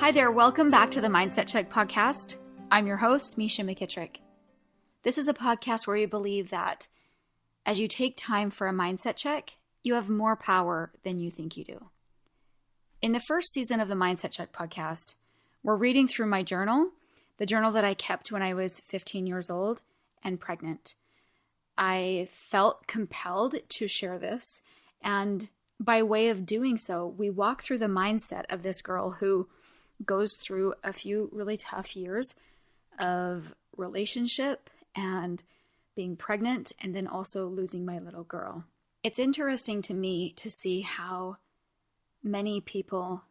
Hi there, welcome back to the Mindset Check podcast. I'm your host, Misha McKittrick. This is a podcast where we believe that as you take time for a mindset check, you have more power than you think you do. In the first season of the Mindset Check podcast, we're reading through my journal, the journal that I kept when I was 15 years old and pregnant. I felt compelled to share this, and by way of doing so, we walk through the mindset of this girl who goes through a few really tough years of relationship and being pregnant and then also losing my little girl. It's interesting to me to see how many people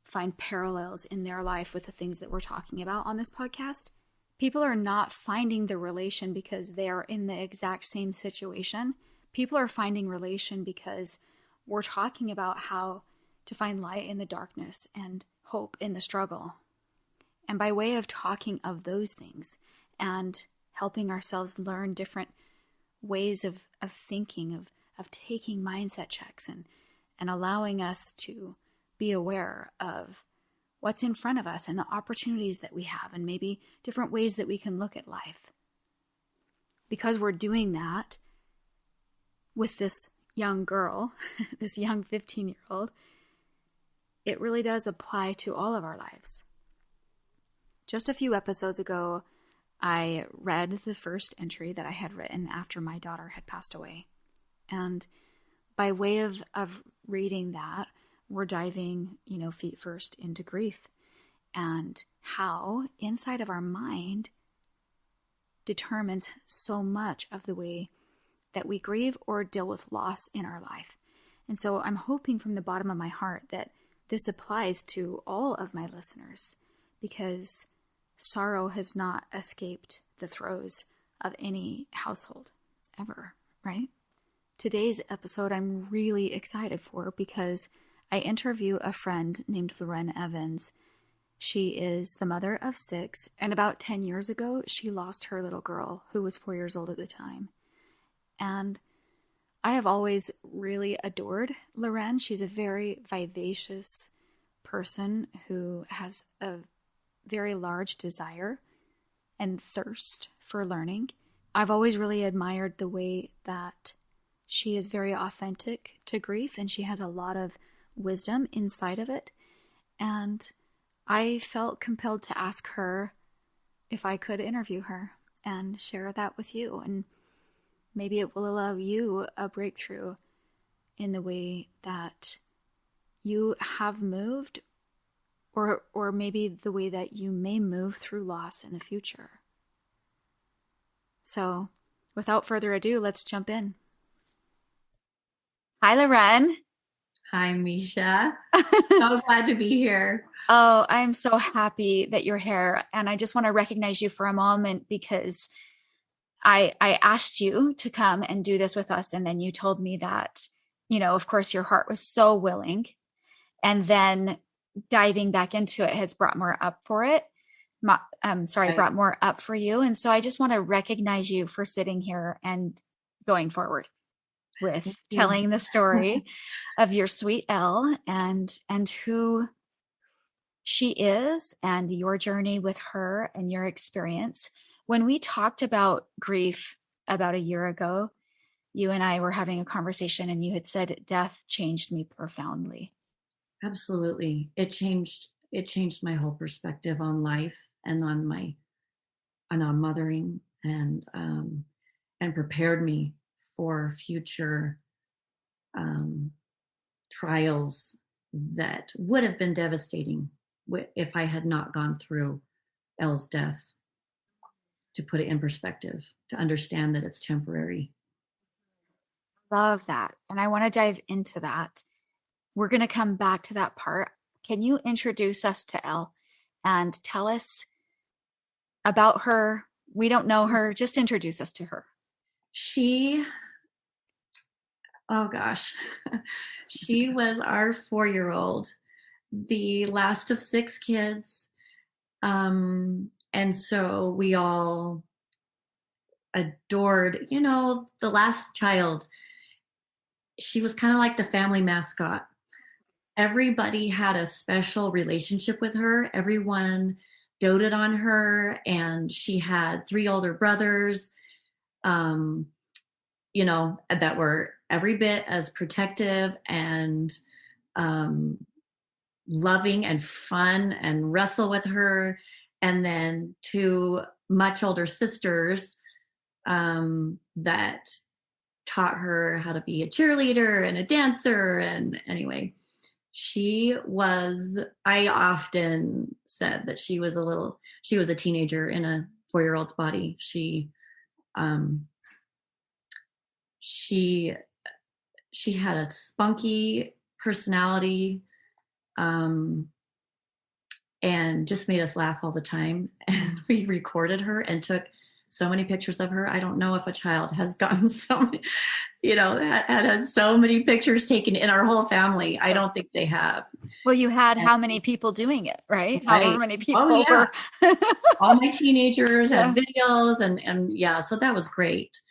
find parallels in their life with the things that we're talking about on this podcast. People are not finding the relation because they are in the exact same situation. People are finding relation because we're talking about how to find light in the darkness and hope in the struggle. And by way of talking of those things and helping ourselves learn different ways of thinking, of taking mindset checks and allowing us to be aware of what's in front of us and the opportunities that we have and maybe different ways that we can look at life. Because we're doing that with this young girl, this young 15-year-old, it really does apply to all of our lives. Just a few episodes ago, I read the first entry that I had written after my daughter had passed away. And by way of reading that, we're diving, feet first into grief and how inside of our mind determines so much of the way that we grieve or deal with loss in our life. And so I'm hoping from the bottom of my heart that this applies to all of my listeners because sorrow has not escaped the throes of any household ever, right? Today's episode I'm really excited for because I interview a friend named Lorenne. She is the mother of 6, and about 10 years ago, she lost her little girl who was 4 years old at the time. And I have always really adored Lorenne. She's a very vivacious person who has a very large desire and thirst for learning. I've always really admired the way that she is very authentic to grief and she has a lot of wisdom inside of it. And I felt compelled to ask her if I could interview her and share that with you. And maybe it will allow you a breakthrough in the way that you have moved or maybe the way that you may move through loss in the future. So without further ado, let's jump in. Hi, Lorenne. Hi, Misha. So glad to be here. Oh, I'm so happy that you're here. And I just want to recognize you for a moment because I asked you to come and do this with us. And then you told me that, of course, your heart was so willing. And then diving back into it has brought more up for it. Brought more up for you. And so I just want to recognize you for sitting here and going forward with telling the story of your sweet Elle and who she is and your journey with her and your experience. When we talked about grief about a year ago, you and I were having a conversation and you had said death changed me profoundly. Absolutely. It changed my whole perspective on life and on mothering and prepared me for future trials that would have been devastating if I had not gone through Elle's death. To put it in perspective, to understand that it's temporary. Love that. And I want to dive into that. We're going to come back to that part. Can you introduce us to Elle and tell us about her? We don't know her. Just introduce us to her. She was our 4-year-old, the last of 6 kids. And so we all adored, the last child. She was kind of like the family mascot. everybody had a special relationship with her. Everyone doted on her, and she had 3 older brothers, that were every bit as protective and loving and fun and wrestle with her. And then 2 much older sisters that taught her how to be a cheerleader and a dancer. And anyway, I often said that she was a teenager in a 4-year-old's body. She had a spunky personality, and just made us laugh all the time. And we recorded her and took so many pictures of her. I don't know if a child has gotten so many, had so many pictures taken in our whole family. I don't think they have. Well, you had how many people doing it, right? Right. However many people Oh, yeah. were. All my teenagers had videos, and yeah, so that was great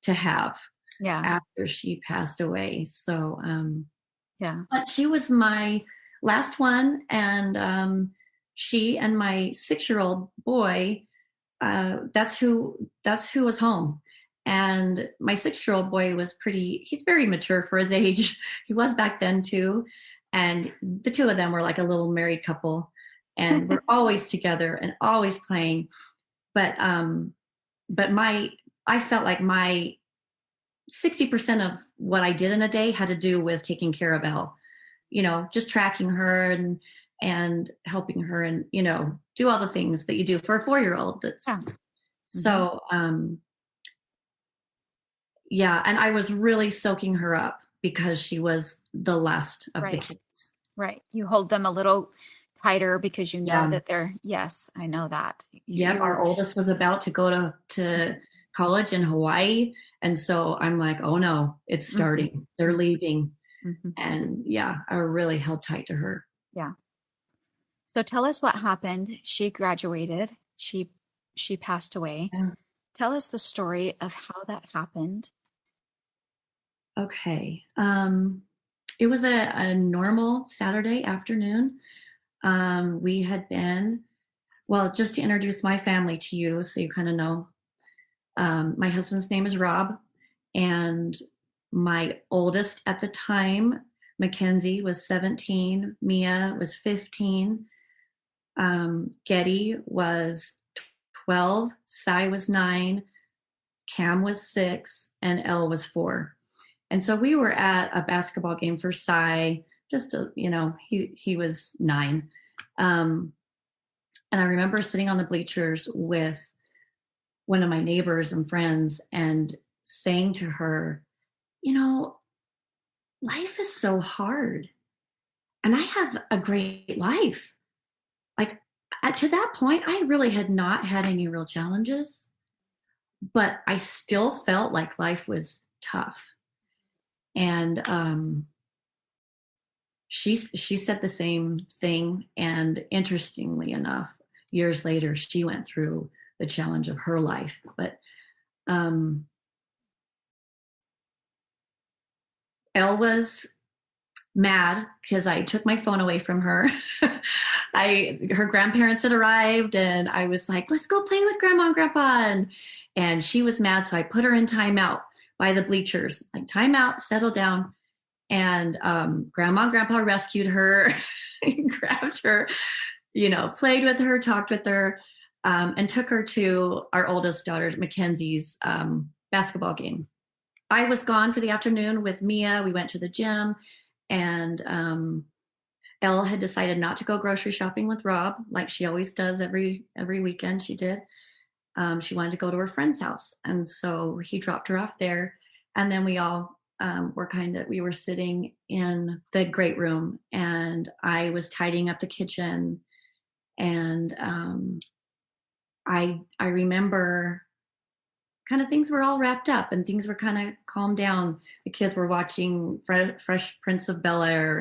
to have after she passed away. So, but she was my last one, and she and my 6-year-old boy, that's who was home. And my 6-year-old boy he's very mature for his age. He was back then too. And the 2 of them were like a little married couple, and we're always together and always playing. But I felt like my 60% of what I did in a day had to do with taking care of Elle, just tracking her and helping her, and, do all the things that you do for a 4-year-old. So, and I was really soaking her up because she was the last of the kids. Right. You hold them a little tighter because you know that they're, yes, I know that. Our oldest was about to go to college in Hawaii. And so I'm like, oh no, it's starting. Mm-hmm. They're leaving. Mm-hmm. And I really held tight to her. Yeah. So tell us what happened. She graduated. She passed away. Yeah. Tell us the story of how that happened. Okay. It was a normal Saturday afternoon. We had been, just to introduce my family to you so you kind of know, my husband's name is Rob, and my oldest at the time, Mackenzie, was 17, Mia was 15, Getty was 12, Cy was 9, Cam was 6, and Elle was 4. And so we were at a basketball game for Cy, he was 9. And I remember sitting on the bleachers with one of my neighbors and friends and saying to her, life is so hard. And I have a great life. Like, to that point, I really had not had any real challenges, but I still felt like life was tough. And she said the same thing. And interestingly enough, years later, she went through the challenge of her life. But Elle was mad because I took my phone away from her. Her grandparents had arrived, and I was like, let's go play with Grandma and Grandpa. And she was mad, so I put her in timeout by the bleachers. Like, timeout, settle down. And Grandma and Grandpa rescued her, grabbed her, played with her, talked with her, and took her to our oldest daughter, Mackenzie's basketball game. I was gone for the afternoon with Mia. We went to the gym, and Elle had decided not to go grocery shopping with Rob, like she always does every weekend. She did. She wanted to go to her friend's house, and so he dropped her off there. And then we all we were sitting in the great room, and I was tidying up the kitchen, and I remember kind of things were all wrapped up and things were kind of calmed down. The kids were watching Fresh Prince of Bel-Air,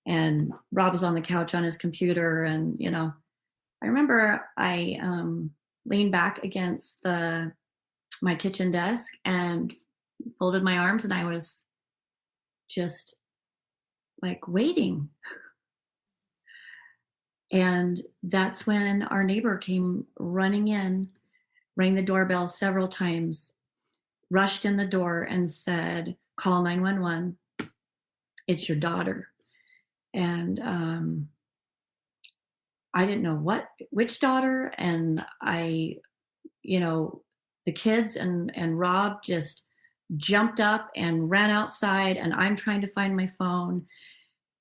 and Rob was on the couch on his computer. And, I remember I leaned back against my kitchen desk and folded my arms, and I was just like waiting. And that's when our neighbor came running in, rang the doorbell several times, rushed in the door and said, "Call 911. It's your daughter." And I didn't know which daughter. And the kids and Rob just jumped up and ran outside, and I'm trying to find my phone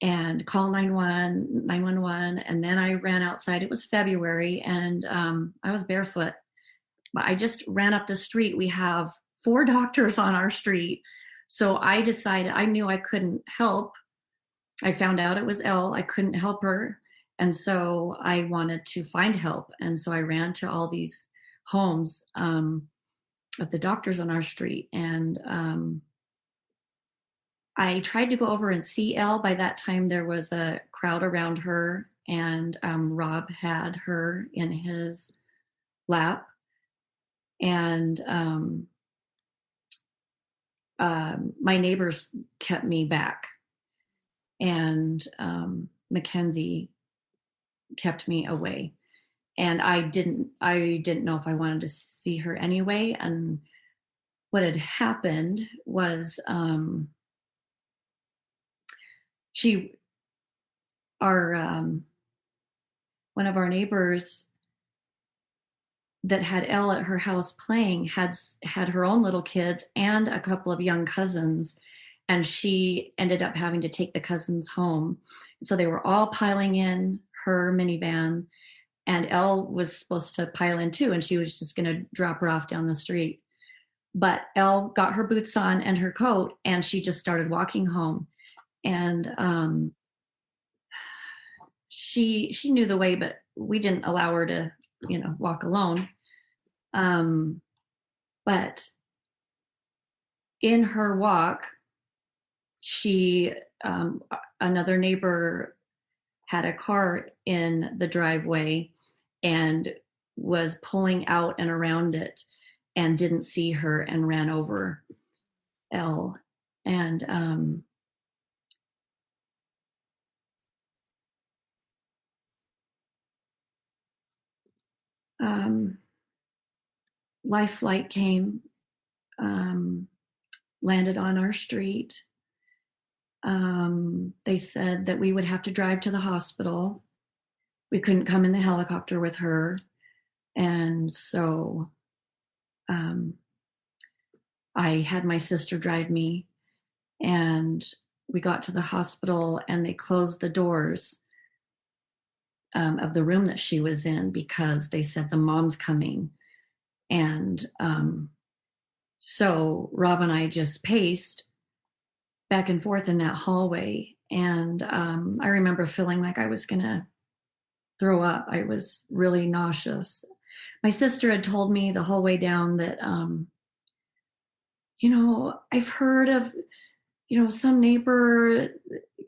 and call 911. And then I ran outside. It was February, and I was barefoot. I just ran up the street. We have 4 doctors on our street. So I decided, I knew I couldn't help. I found out it was Elle. I couldn't help her. And so I wanted to find help. And so I ran to all these homes of the doctors on our street. And I tried to go over and see Elle. By that time, there was a crowd around her, and Rob had her in his lap. And my neighbors kept me back, and Mackenzie kept me away. And I didn't know if I wanted to see her anyway. And what had happened was one of our neighbors that had Elle at her house playing had her own little kids and a couple of young cousins, and she ended up having to take the cousins home. So they were all piling in her minivan, and Elle was supposed to pile in too, and she was just going to drop her off down the street. But Elle got her boots on and her coat, and she just started walking home. And she knew the way, but we didn't allow her to, walk alone. But in her walk, another neighbor had a car in the driveway and was pulling out and around it, and didn't see her and ran over Elle. And Life Flight came, landed on our street. They said that we would have to drive to the hospital. We couldn't come in the helicopter with her. And so I had my sister drive me, and we got to the hospital, and they closed the doors of the room that she was in, because they said the mom's coming. And so Rob and I just paced back and forth in that hallway. And I remember feeling like I was going to throw up. I was really nauseous. My sister had told me the whole way down that, I've heard of, some neighbor,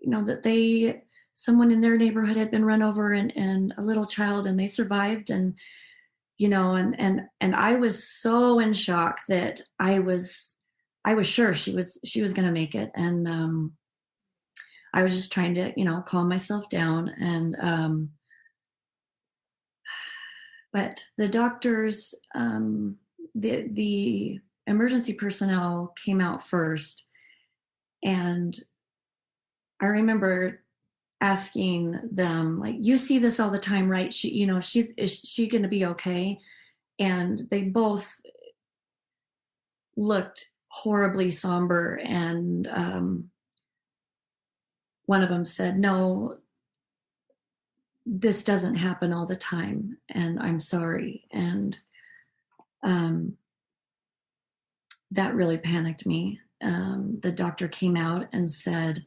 that someone in their neighborhood had been run over, and a little child, and they survived. And, and I was so in shock that I was sure she was going to make it. And I was just trying to, calm myself down. And but the doctors, the emergency personnel came out first, and I remember asking them, like, "You see this all the time, right? Is she going to be okay?" And they both looked horribly somber, and one of them said, "No, this doesn't happen all the time, and I'm sorry." And that really panicked me. The doctor came out and said,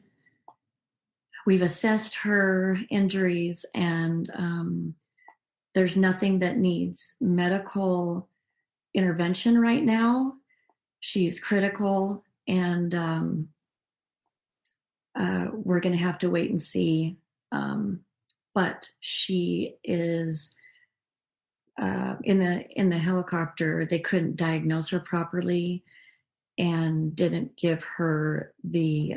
"We've assessed her injuries, and there's nothing that needs medical intervention right now. She's critical, and we're going to have to wait and see. But she is in the helicopter. They couldn't diagnose her properly, and didn't give her the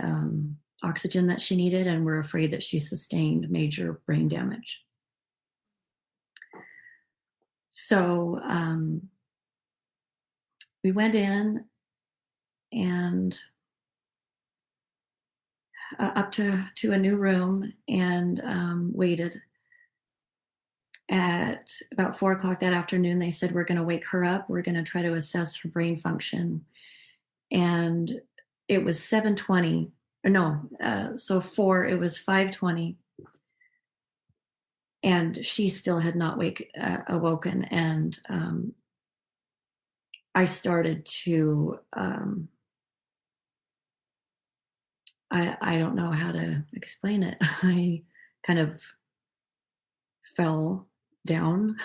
oxygen that she needed, and were afraid that she sustained major brain damage. So we went in and up to a new room and waited. At about 4 o'clock that afternoon, they said, we're going to wake her up. We're going to try to assess her brain function. And it was 7:20. No, so it was 5:20. And she still had not awoken. And I started to, I don't know how to explain it. I kind of fell down.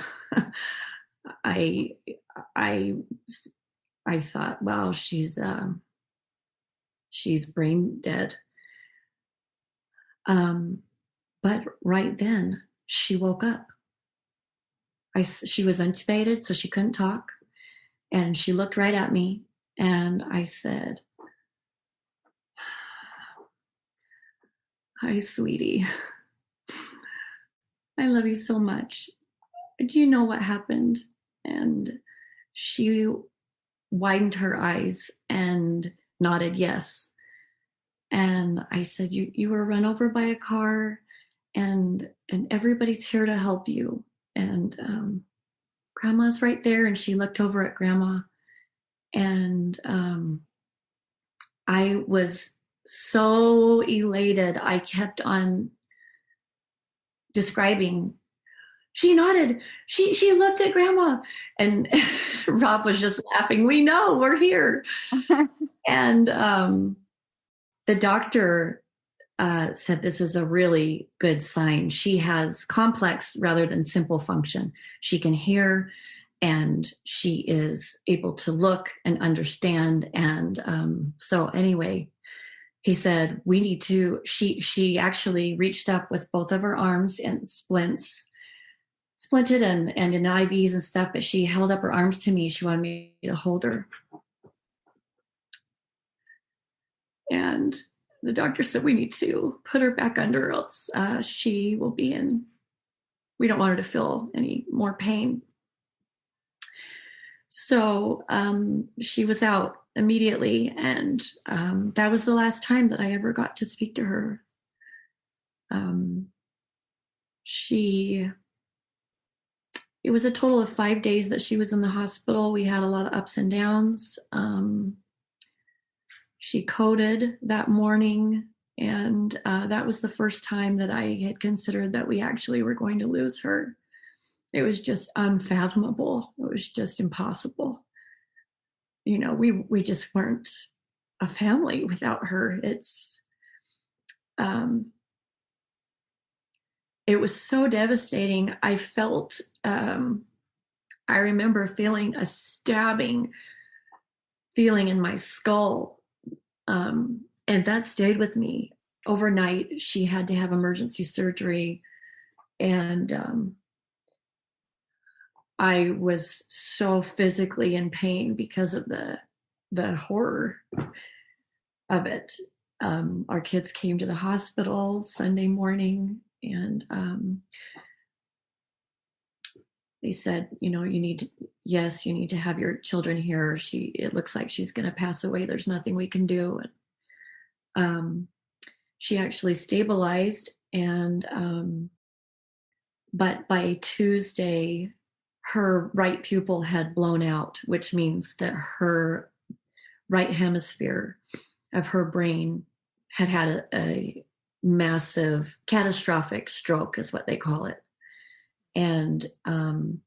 I thought, wow, she's brain dead. But right then she woke up. She was intubated, so she couldn't talk. And she looked right at me, and I said, hi, sweetie. I love you so much. Do you know what happened? And she widened her eyes and nodded yes. And I said, you were run over by a car, and everybody's here to help you. And Grandma's right there. And she looked over at Grandma. And I was so elated. I kept on describing. She nodded. She looked at Grandma, and Rob was just laughing. We know, we're here. And the doctor said this is a really good sign. She has complex rather than simple function. She can hear, and she is able to look and understand. And so anyway, he said, we need to, she actually reached up with both of her arms and splinted and in IVs and stuff, but she held up her arms to me. She wanted me to hold her. And the doctor said, we need to put her back under, else she will be in, we don't want her to feel any more pain. So she was out immediately, and that was the last time that I ever got to speak to her. It was a total of 5 days that she was in the hospital. We had a lot of ups and downs. She coded that morning, and that was the first time that I had considered that we actually were going to lose her. It was just unfathomable. It was just impossible. You know, we just weren't a family without her. It was so devastating. I felt, I remember feeling a stabbing feeling in my skull. And that stayed with me overnight. She had to have emergency surgery. And I was so physically in pain because of the horror of it. Our kids came to the hospital Sunday morning, and they said, you know, you need to have your children here. It looks like she's going to pass away. There's nothing we can do. And she actually stabilized, and but by Tuesday, her right pupil had blown out, which means that her right hemisphere of her brain had a massive catastrophic stroke, is what they call it. And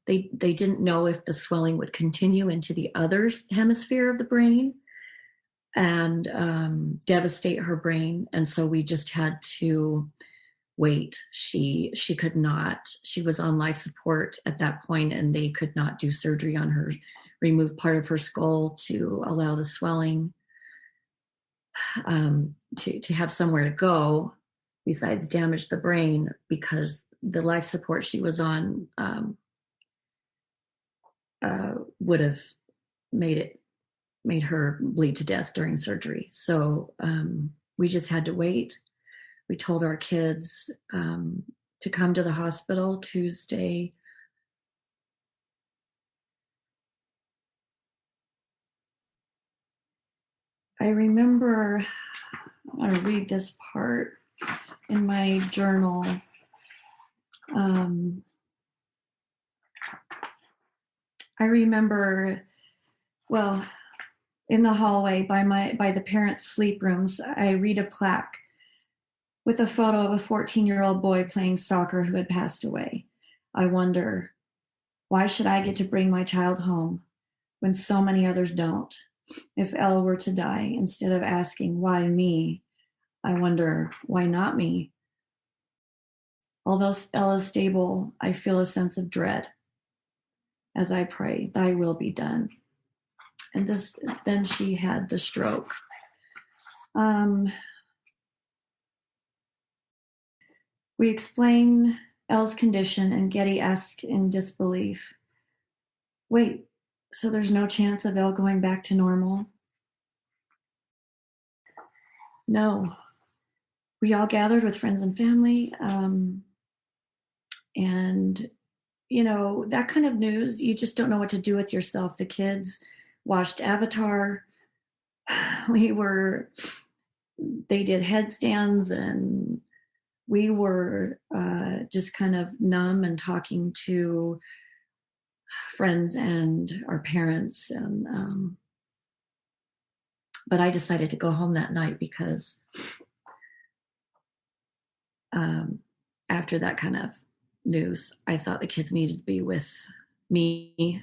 they didn't know if the swelling would continue into the other hemisphere of the brain and devastate her brain. And so we just had to wait. She could not. She was on life support at that point, and they could not do surgery on her, remove part of her skull to allow the swelling to have somewhere to go besides damage the brain, because the life support she was on would have made her bleed to death during surgery. So we just had to wait. We told our kids to come to the hospital Tuesday. I remember, I'm going to read this part in my journal. I remember, well, in the hallway by the parents' sleep rooms, I read a plaque with a photo of a 14-year-old boy playing soccer who had passed away. I wonder, why should I get to bring my child home when so many others don't? If Elle were to die, instead of asking, why me, I wonder, why not me? Although Elle is stable, I feel a sense of dread as I pray, thy will be done. And then she had the stroke. We explain Elle's condition, and Getty asked in disbelief, wait, so there's no chance of Elle going back to normal? No. We all gathered with friends and family. And, you know, that kind of news, you just don't know what to do with yourself. The kids watched Avatar. They did headstands, and we were just kind of numb and talking to friends and our parents. And but I decided to go home that night because after that kind of news, I thought the kids needed to be with me.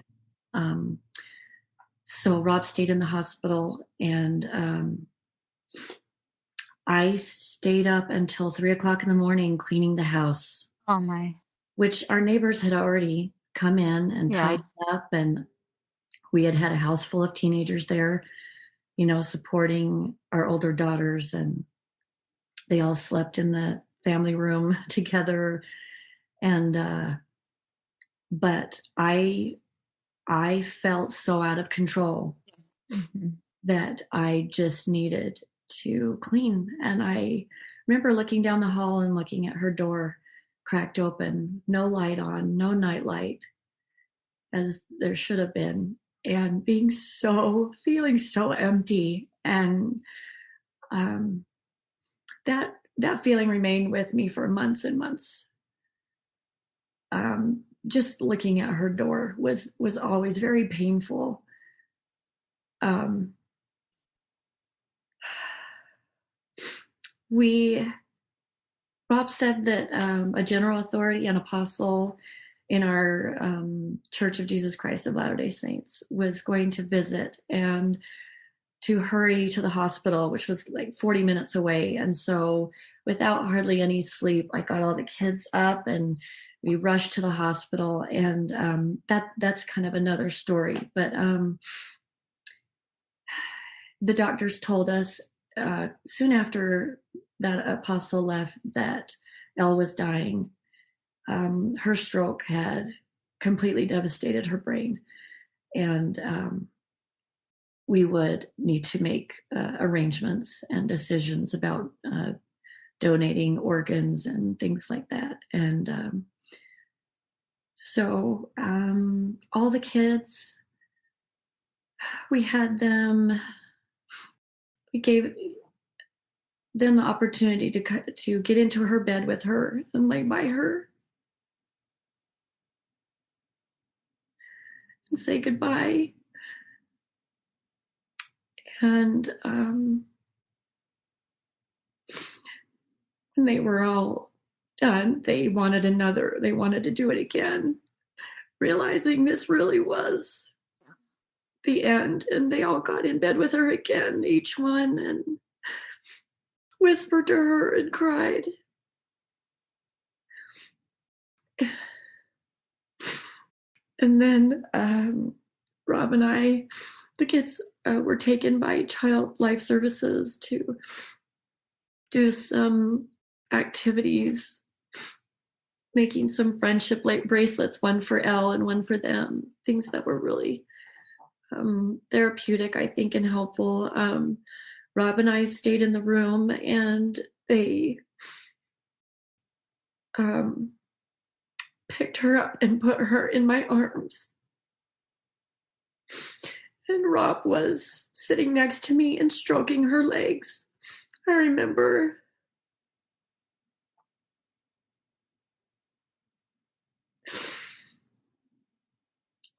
So Rob stayed in the hospital, and I stayed up until 3:00 in the morning cleaning the house. Oh my. Which our neighbors had already come in and tidied up, and we had a house full of teenagers there, you know, supporting our older daughters, and they all slept in the family room together. And but I felt so out of control that I just needed to clean. And I remember looking down the hall and looking at her door cracked open, no light on, no night light, as there should have been, and feeling so empty. And that feeling remained with me for months and months. Just looking at her door was always very painful. Rob said that a general authority and apostle in our Church of Jesus Christ of Latter-day Saints was going to visit and to hurry to the hospital, which was like 40 minutes away. And so without hardly any sleep, I got all the kids up and we rushed to the hospital. And that's kind of another story. But the doctors told us soon after that apostle left that Elle was dying. Her stroke had completely devastated her brain, and we would need to make arrangements and decisions about donating organs and things like that. And so all the kids, we gave them the opportunity to get into her bed with her and lay by her and say goodbye. And when they were all done, they wanted to do it again, realizing this really was the end. And they all got in bed with her again, each one, and whispered to her and cried. And then Rob and I, the kids, were taken by Child Life Services to do some activities, making some friendship bracelets, one for Elle and one for them, things that were really therapeutic, I think, and helpful. Rob and I stayed in the room, and they picked her up and put her in my arms. And Rob was sitting next to me and stroking her legs. I remember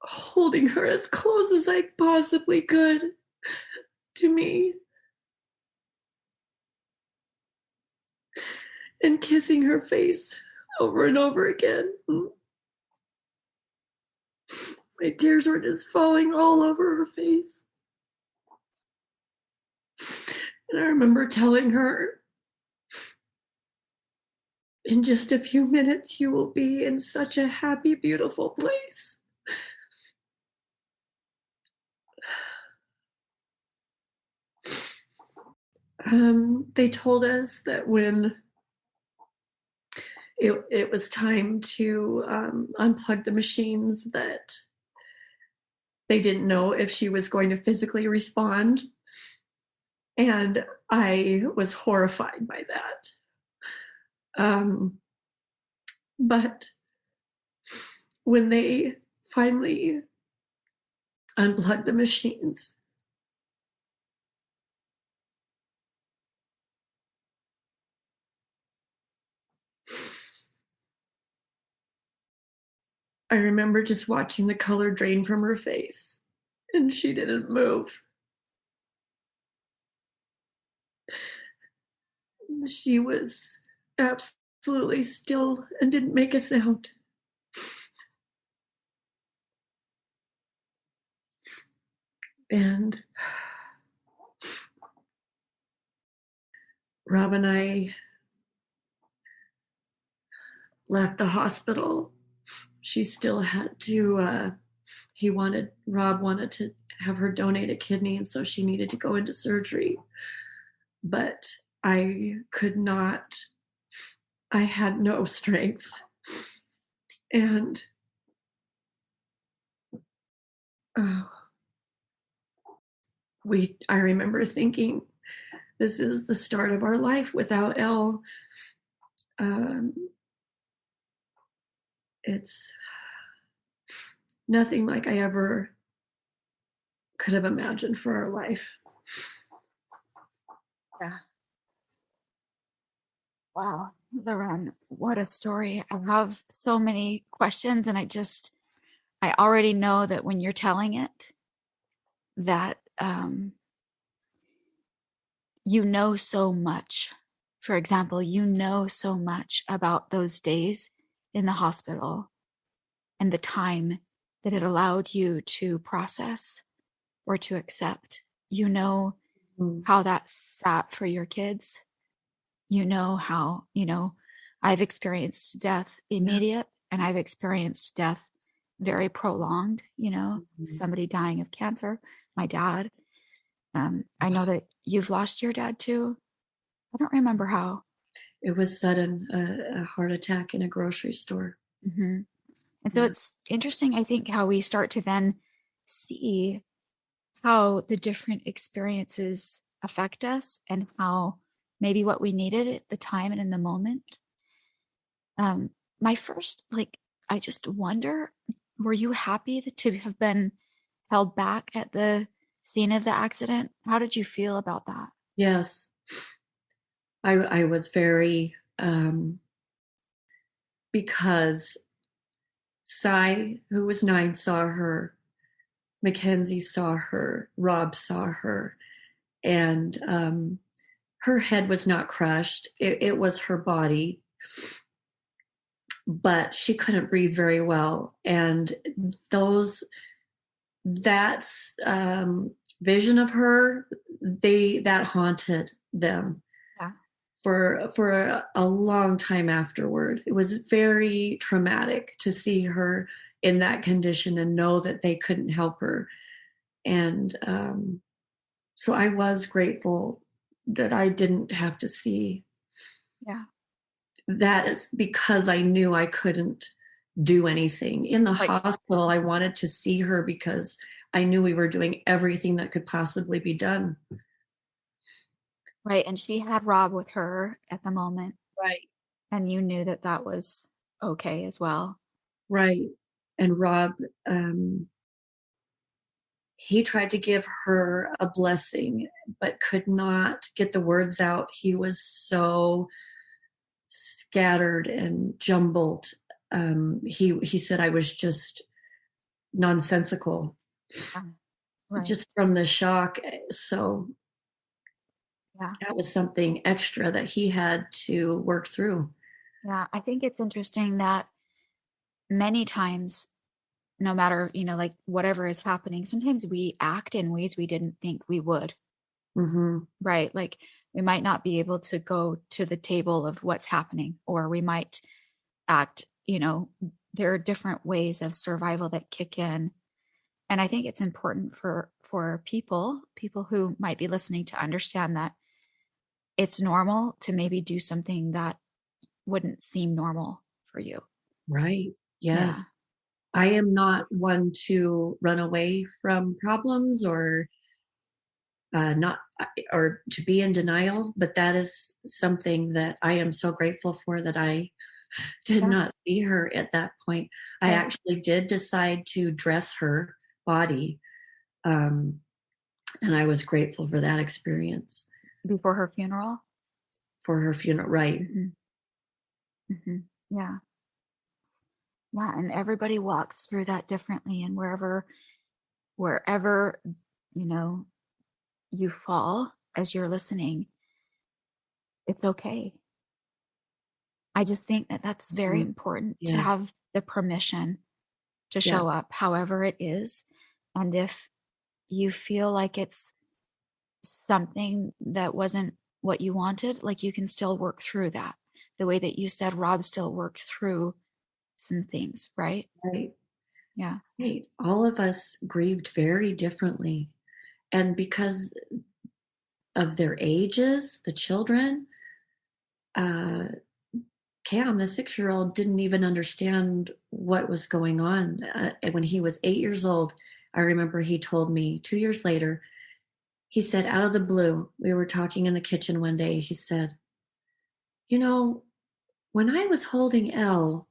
holding her as close as I possibly could to me and kissing her face over and over again. My tears were just falling all over her face. And I remember telling her, in just a few minutes, you will be in such a happy, beautiful place. They told us that when it was time to unplug the machines, that they didn't know if she was going to physically respond. And I was horrified by that. But when they finally unplugged the machines, I remember just watching the color drain from her face, and she didn't move. She was absolutely still and didn't make a sound. And Rob and I left the hospital. She still had to, Rob wanted to have her donate a kidney, and so she needed to go into surgery. But I could not, I had no strength. And I remember thinking, this is the start of our life without Elle. It's nothing like I ever could have imagined for our life. Yeah. Wow, Lorenne, what a story. I have so many questions, and I already know that when you're telling it, that you know so much. For example, you know so much about those days in the hospital and the time that it allowed you to process or to accept. You know how that sat for your kids. You know how, I've experienced death immediate, and I've experienced death very prolonged, somebody dying of cancer, my dad. I know that you've lost your dad too. I don't remember how. It was sudden, a heart attack in a grocery store. Mm-hmm. And so it's interesting, I think, how we start to then see how the different experiences affect us and how maybe what we needed at the time and in the moment. My first, I just wonder, were you happy to have been held back at the scene of the accident? How did you feel about that? Yes. I was very, because Cy, who was 9, saw her, Mackenzie saw her, Rob saw her, and her head was not crushed. It was her body, but she couldn't breathe very well. And that vision of her, that haunted them. Yeah. For a long time afterward. It was very traumatic to see her in that condition and know that they couldn't help her. And so I was grateful that I didn't have to see. Yeah. That is because I knew I couldn't do anything. In the hospital, I wanted to see her because I knew we were doing everything that could possibly be done. Right. And she had Rob with her at the moment, Right. and you knew that that was okay as well. Right. And Rob, um, he tried to give her a blessing, but could not get the words out. He was so scattered and jumbled. He said I was just nonsensical, Yeah. Right. just from the shock. So Yeah. that was something extra that he had to work through. Yeah. I think it's interesting that many times, no matter, like whatever is happening, sometimes we act in ways we didn't think we would. Mm-hmm. Right. Like we might not be able to go to the table of what's happening, or we might act, there are different ways of survival that kick in. And I think it's important for people who might be listening to understand that it's normal to maybe do something that wouldn't seem normal for you. Right. Yeah. Yes. I am not one to run away from problems or not or to be in denial, but that is something that I am so grateful for, that I did Yeah. not see her at that point. I Right. actually did decide to dress her body, um, and I was grateful for that experience Before her funeral. for her funeral. Right. Hmm. Hmm. Yeah. Yeah. And everybody walks through that differently. And wherever, you know, you fall as you're listening, it's okay. I just think that that's very Mhm. important to Yes. have the permission to Yeah. show up however it is. And if you feel like it's something that wasn't what you wanted, like you can still work through that. The way that you said Rob still worked through some things, right? Right. Yeah. Right. All of us grieved very differently, and because of their ages, the children, uh, Cam, the 6-year-old, didn't even understand what was going on. And when he was 8 years old, I remember he told me 2 years later, he said, out of the blue, we were talking in the kitchen one day. He said, you know, when I was holding Elle,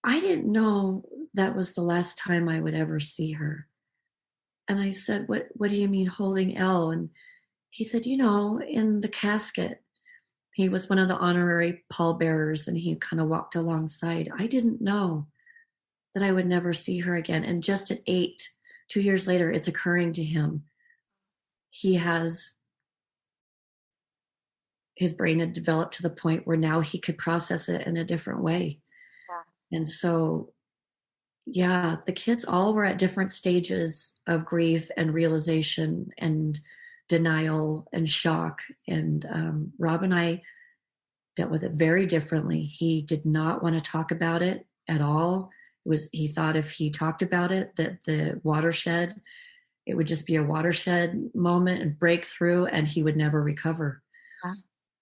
I didn't know that was the last time I would ever see her. And I said, what do you mean holding Elle? And he said, in the casket. He was one of the honorary pallbearers, and he kind of walked alongside. I didn't know that I would never see her again. And just at 8, 2 years later, it's occurring to him. He has, his brain had developed to the point where now he could process it in a different way. And so, yeah, the kids all were at different stages of grief and realization and denial and shock. And Rob and I dealt with it very differently. He did not want to talk about it at all. He thought if he talked about it, that the watershed, it would just be a watershed moment and breakthrough, and he would never recover. Yeah.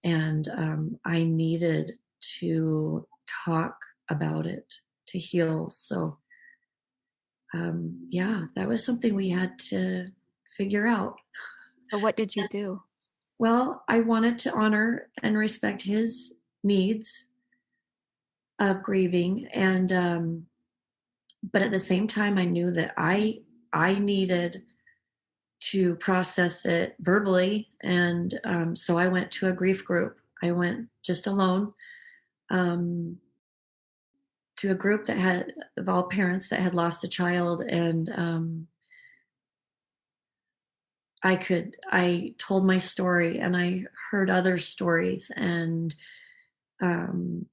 And I needed to talk about it to heal. So yeah, that was something we had to figure out. So what did you do? Well, I wanted to honor and respect his needs of grieving, and but at the same time, I knew that I needed to process it verbally, and so I went to a grief group. I went just alone, um, to a group that had, of all parents, that had lost a child, and I told my story, and I heard other stories, and um,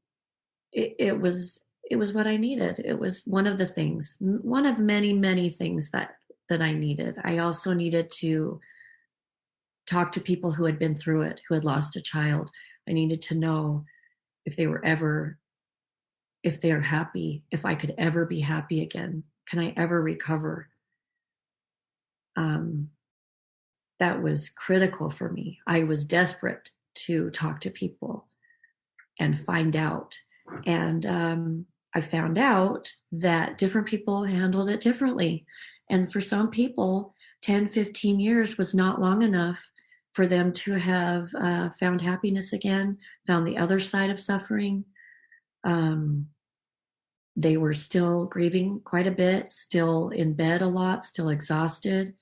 it was what I needed. It was one of the things, one of many, many things that I needed. I also needed to talk to people who had been through it, who had lost a child. I needed to know if they were ever, if they are happy, if I could ever be happy again. Can I ever recover? Um, that was critical for me. I was desperate to talk to people and find out. And I found out that different people handled it differently. And for some people, 10, 15 years was not long enough for them to have found happiness again, found the other side of suffering. They were still grieving quite a bit, still in bed a lot, still exhausted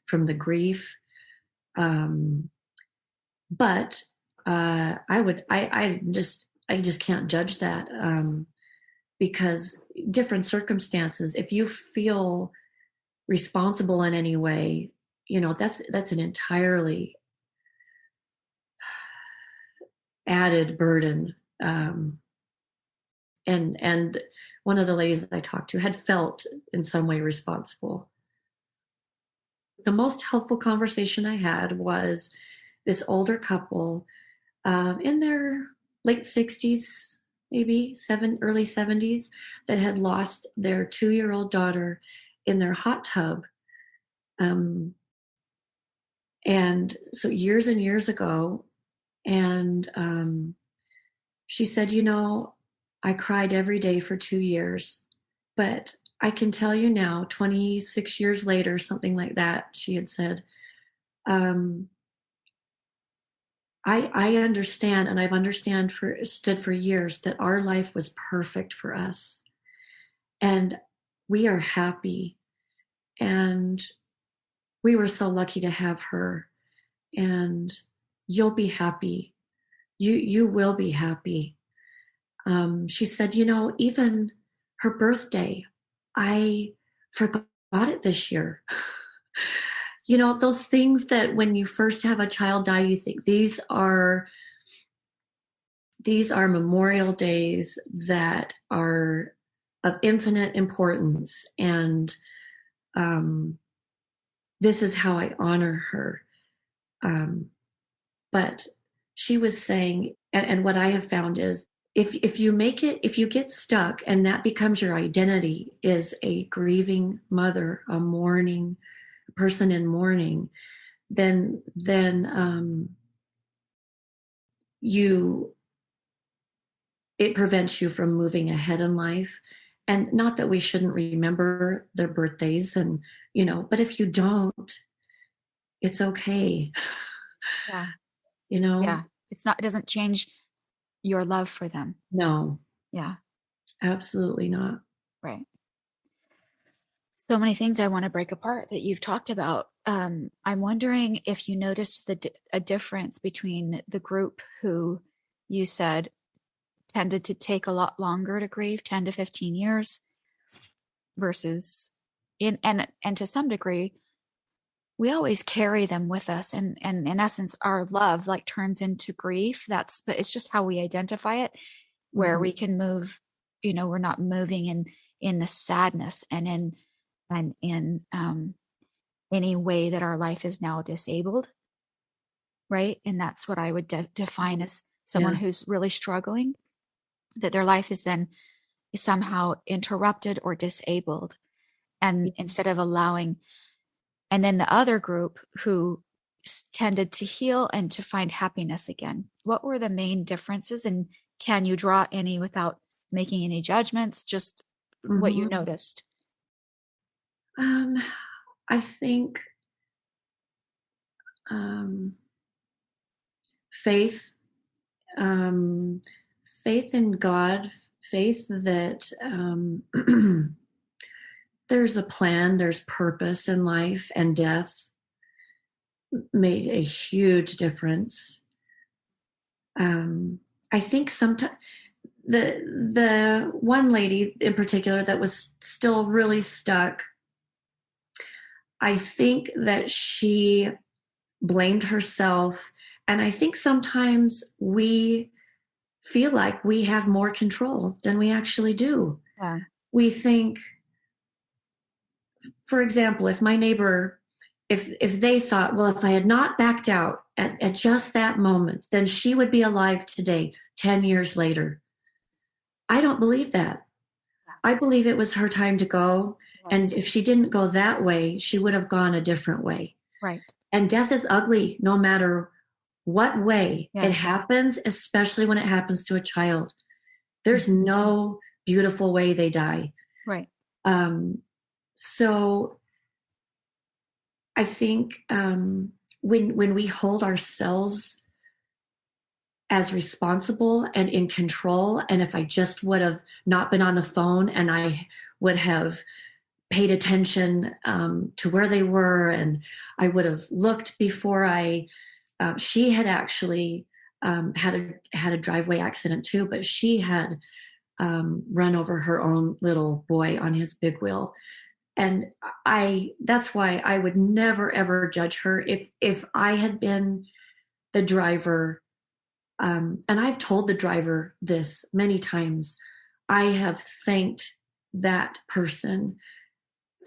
from the grief. But I just can't judge that, because different circumstances, if you feel responsible in any way, that's an entirely added burden. And one of the ladies that I talked to had felt in some way responsible. The most helpful conversation I had was this older couple, in their late 60s, maybe early 70s, that had lost their 2-year-old daughter in their hot tub. And so years and years ago, and she said, I cried every day for 2 years, but I can tell you now, 26 years later, something like that, she had said, I understand, and I've understood for years that our life was perfect for us. And we are happy. And we were so lucky to have her. And you'll be happy. You will be happy. She said, even her birthday, I forgot it this year. Those things that when you first have a child die, you think these are memorial days that are of infinite importance. And this is how I honor her. But she was saying, and what I have found is, if you get stuck and that becomes your identity, is a grieving mother, a mourning person in mourning, then it prevents you from moving ahead in life. And not that we shouldn't remember their birthdays, and but if you don't, it's okay. Yeah. Yeah. It doesn't change your love for them. No. Yeah. Absolutely not. Right. So many things I want to break apart that you've talked about. I'm wondering if you noticed a difference between the group who you said tended to take a lot longer to grieve, 10 to 15 years, versus and to some degree, we always carry them with us, and in essence our love like turns into grief. But it's just how we identify it, where we can move, we're not moving in the sadness and in any way that our life is now disabled, right? And that's what I would define as someone who's really struggling, that their life is then somehow interrupted or disabled, and instead of allowing. And then the other group who tended to heal and to find happiness again. What were the main differences, and can you draw any without making any judgments, just what you noticed? I think faith in God, faith that there's a plan, there's purpose in life and death, made a huge difference. I think sometimes the one lady in particular that was still really stuck, I think that she blamed herself. And I think sometimes we feel like we have more control than we actually do. Yeah. We think, for example, if my neighbor, if they thought, well, if I had not backed out at just that moment, then she would be alive today, 10 years later. I don't believe that. I believe it was her time to go. Yes. And if she didn't go that way, she would have gone a different way. Right. And death is ugly no matter what way it happens, especially when it happens to a child. There's no beautiful way they die. Right. So I think when we hold ourselves as responsible and in control, and if I just would have not been on the phone and I would have paid attention to where they were, and I would have looked before she had actually had a driveway accident too, but she had run over her own little boy on his big wheel. And that's why I would never, ever judge her. If I had been the driver, and I've told the driver this many times, I have thanked that person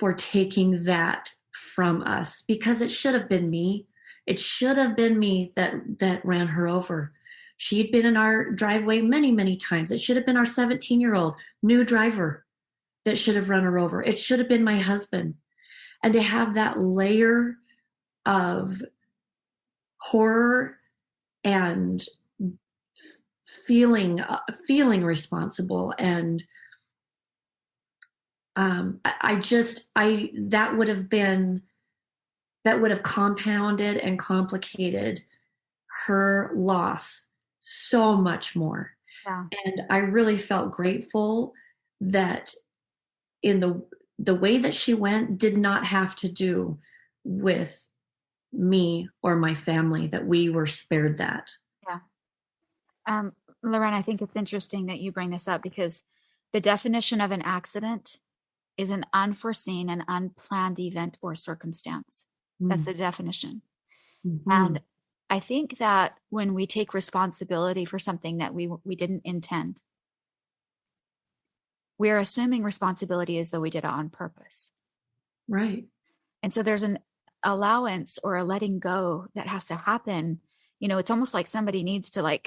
for taking that from us, because it should have been me. It should have been me that ran her over. She'd been in our driveway many, many times. It should have been our 17-year-old new driver that should have run her over. It should have been my husband. And to have that layer of horror and feeling responsible, and that would have compounded and complicated her loss so much more. Yeah. And I really felt grateful that in the way that she went did not have to do with me or my family, that we were spared that. Yeah. Lorenne, I think it's interesting that you bring this up, because the definition of an accident is an unforeseen and unplanned event or circumstance. That's the definition. Mm-hmm. And I think that when we take responsibility for something that we didn't intend, we're assuming responsibility as though we did it on purpose. Right. And so there's an allowance or a letting go that has to happen. It's almost like somebody needs to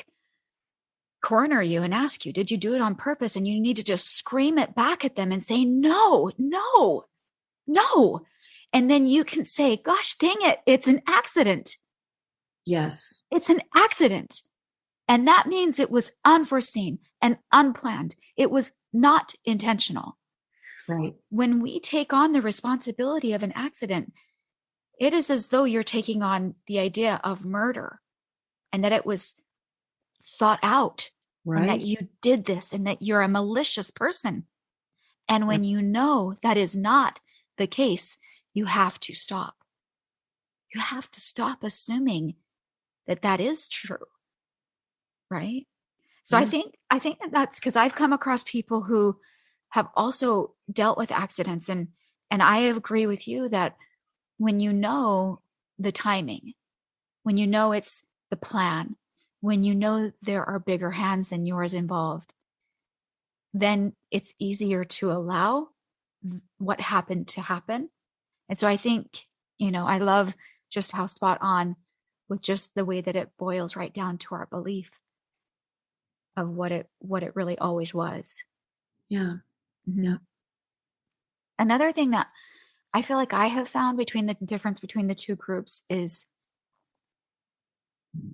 corner you and ask you, did you do it on purpose? And you need to just scream it back at them and say, no, no, no. And then you can say, gosh, dang it, it's an accident. Yes. It's an accident. And that means it was unforeseen and unplanned. It was not intentional. Right. When we take on the responsibility of an accident, it is as though you're taking on the idea of murder, and that it was thought out, right, and that you did this, and that you're a malicious person. And when you know that is not the case, you have to stop. You have to stop assuming that is true. Right? So I think that's because I've come across people who have also dealt with accidents, and I agree with you that when you know the timing, when you know it's the plan, when you know there are bigger hands than yours involved, then it's easier to allow what happened to happen. And so I think, I love just how spot on with just the way that it boils right down to our belief of what it really always was. Yeah. Mm-hmm. Yeah. Another thing that I feel like I have found between the difference between the two groups is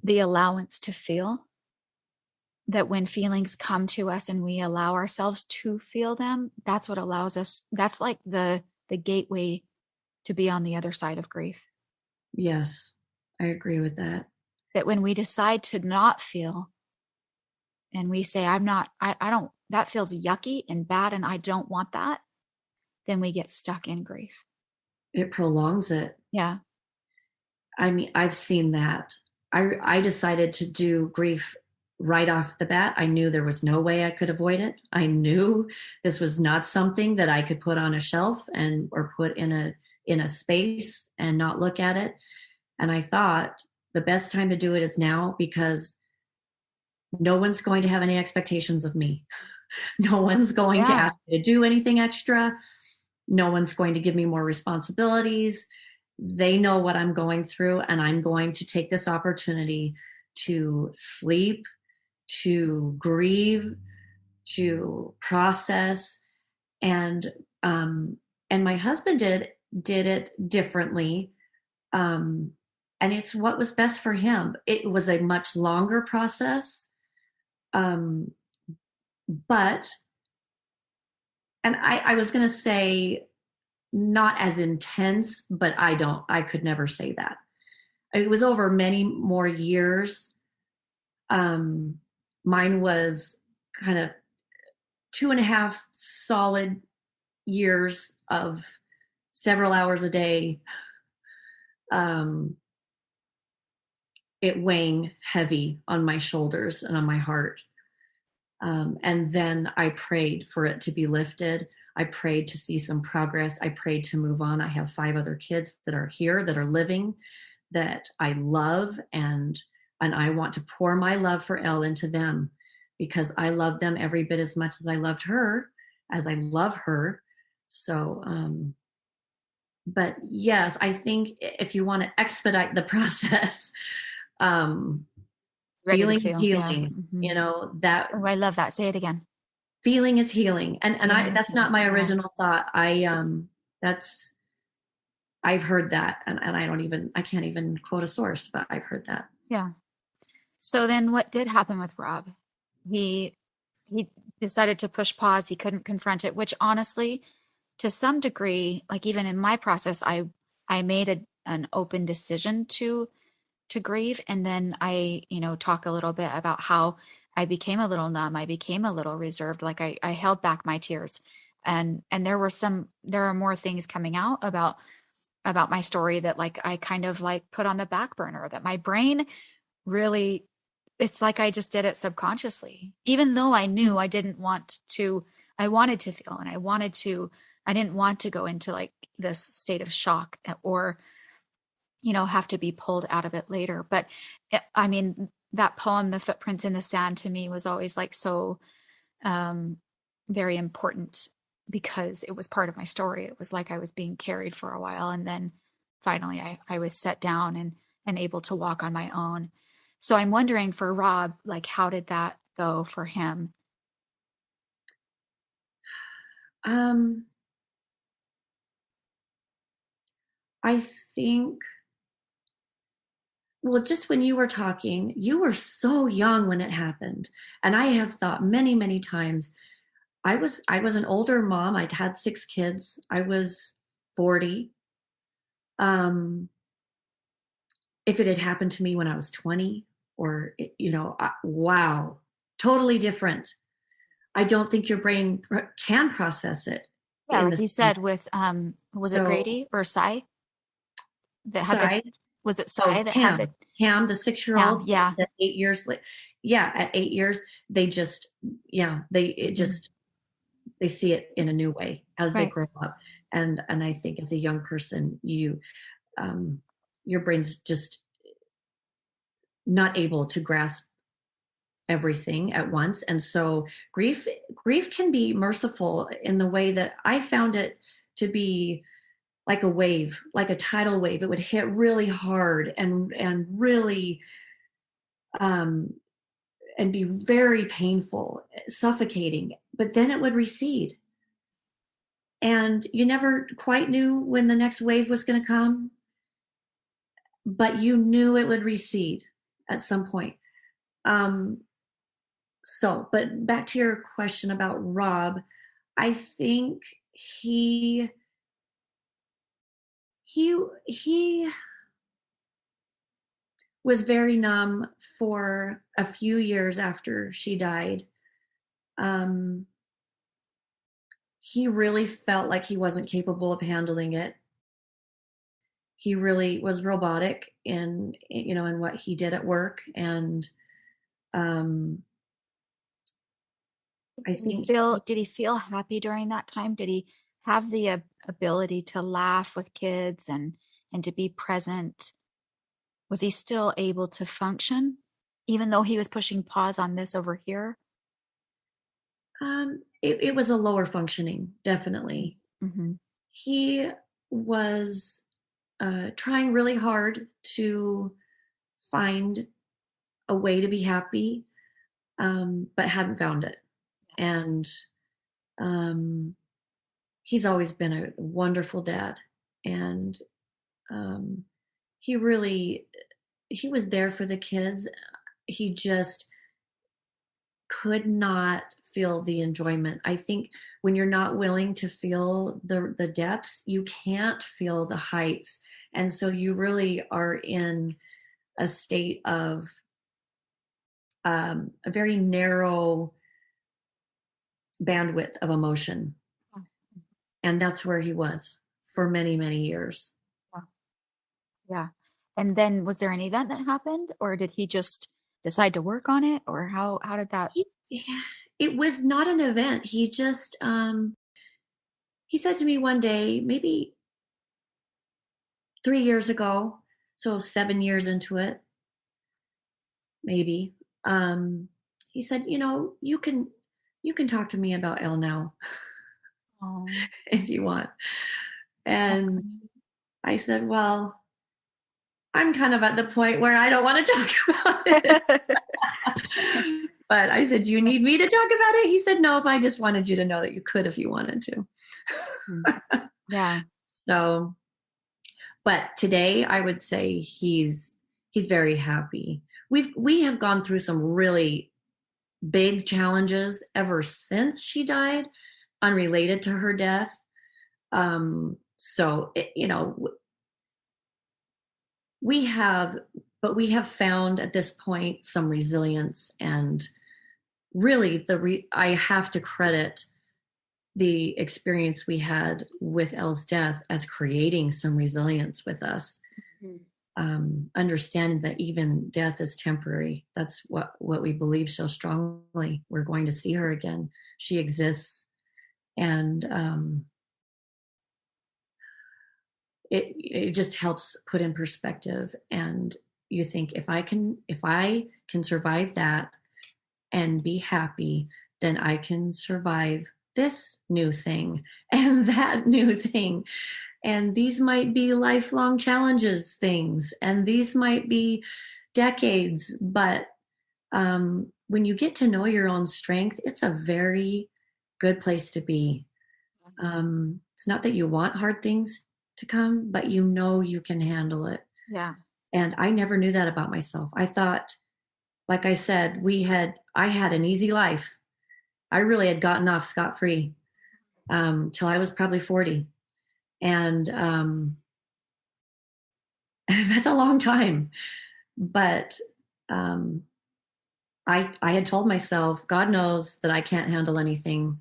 the allowance to feel. That when feelings come to us and we allow ourselves to feel them, that's what allows us, that's like the gateway to be on the other side of grief. Yes, I agree with that. That when we decide to not feel, and we say, I don't, that feels yucky and bad and I don't want that, then we get stuck in grief. It prolongs it. Yeah. I mean, I've seen that. I decided to do grief right off the bat. I knew there was no way I could avoid it. I knew this was not something that I could put on a shelf or put in a space and not look at it. And I thought the best time to do it is now, because no one's going to have any expectations of me. No one's going to ask me to do anything extra. No one's going to give me more responsibilities. They know what I'm going through, and I'm going to take this opportunity to sleep, to grieve, to process. And my husband did it differently. And it's what was best for him. It was a much longer process. But I was going to say not as intense, but I could never say that. It was over many more years. Mine was kind of 2.5 solid years of several hours a day, um, it weighing heavy on my shoulders and on my heart. And then I prayed for it to be lifted. I prayed to see some progress. I prayed to move on. I have 5 other kids that are here, that are living, that I love, and I want to pour my love for Elle into them, because I love them every bit as much as I loved her, as I love her. So, but yes, I think if you want to expedite the process, um, Ready to feeling is feel. Yeah. healing, Hmm. that Oh, I love that. Say it again. feeling is healing. And Feeling is that's not healing. my Yeah. original thought. That's, I've heard that, and I can't even quote a source, but I've heard that. Yeah. So then what did happen with Rob? He he decided to push pause. He couldn't confront it, which honestly, to some degree, like even in my process, I made an open decision to grieve. And then I, talk a little bit about how I became a little numb. I became a little reserved. Like I held back my tears. And there are more things coming out about my story that like I kind of like put on the back burner, that my brain really, it's like I just did it subconsciously, even though I knew I didn't want to. I wanted to feel, and I didn't want to go into like this state of shock, or have to be pulled out of it later. But I mean, that poem, The Footprints in the Sand, to me was always like so um, very important, because it was part of my story. It was like I was being carried for a while. And then finally I was set down and able to walk on my own. So I'm wondering for Rob, like, how did that go for him? Um, I think, well, just when you were talking, you were so young when it happened. And I have thought many, many times, I was an older mom. I'd had 6 kids. I was 40. Um, if it had happened to me when I was 20, or, wow, totally different. I don't think your brain can process it Yeah, in like the you same. said with was it So, Grady or Cy that had the Cy, was it oh, Cy that had the Cam, the Cam? 6-year-old, Yeah. that 8 years later, yeah, at 8 years, they just, yeah, Mhm. they see it in a new way as they Right. grow up. And I think as a young person, um, your brain's just not able to grasp everything at once. And so grief can be merciful in the way that I found it to be, like a wave, like a tidal wave. It would hit really hard and really, um, and be very painful, suffocating, but then it would recede. And you never quite knew when the next wave was going to come, but you knew it would recede at some point. Um, but back to your question about Rob, I think he he was very numb for a few years after she died. Um, he really felt like he wasn't capable of handling it. He really was robotic in what he did at work, and um, I think Did he feel happy during that time? Did he have the ability to laugh with kids and to be present? Was he still able to function even though he was pushing pause on this over here? it was a lower functioning, definitely. Mm-hmm. He was trying really hard to find a way to be happy, but hadn't found it. And um, he's always been a wonderful dad, and um, he really he was there for the kids. He just could not feel the enjoyment. I think when you're not willing to feel the depths, you can't feel the heights. And so you really are in a state of a very narrow bandwidth of emotion. And that's where he was for many, many years. Yeah. And then was there an event that happened, or did he just decide to work on it, or how did that? It was not an event. He just he said to me one day, maybe 3 years ago, so 7 years into it, maybe. He said, you can talk to me about Elle now Oh, if you want. And I said, well, I'm kind of at the point where I don't want to talk about it. But I said, do you need me to talk about it? He said, no, but I just wanted you to know that you could if you wanted to. Yeah. So, but today I would say he's very happy. We have gone through some really big challenges ever since she died, unrelated to her death. So, we have found at this point some resilience, and really I have to credit the experience we had with Elle's death as creating some resilience with us. Understanding that even death is temporary. That's what we believe so strongly. We're going to see her again. She exists. And it just helps put in perspective. And you think, if I can survive that and be happy, then I can survive this new thing and that new thing. And these might be lifelong challenges things, and these might be decades. But when you get to know your own strength, it's a very good place to be. It's not that you want hard things to come, but you can handle it. Yeah. And I never knew that about myself. I thought, like I said, I had an easy life. I really had gotten off scot-free till I was probably 40. And that's a long time. But I had told myself, God knows that I can't handle anything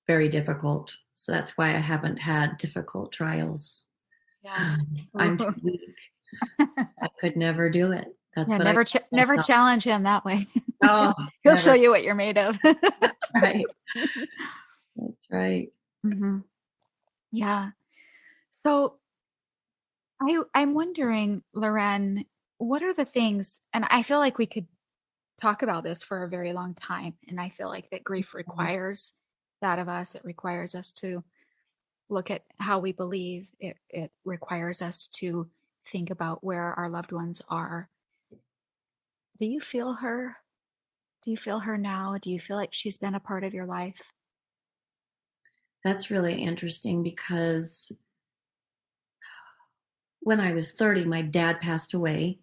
very difficult. So that's why I haven't had difficult trials. Yeah. I'm too weak. I could never do it. That's Yeah, what never challenge him that way. Oh, He'll never. show you what you're made of. That's right. That's right. Mm-hmm. Yeah. So I'm wondering, Lorenne, what are the things, and I feel like we could talk about this for a very long time, and I feel like that grief requires that of us. It requires us to look at how we believe. It requires us to think about where our loved ones are. Do you feel her? Do you feel her now? Do you feel like she's been a part of your life? That's really interesting, because when I was 30, my dad passed away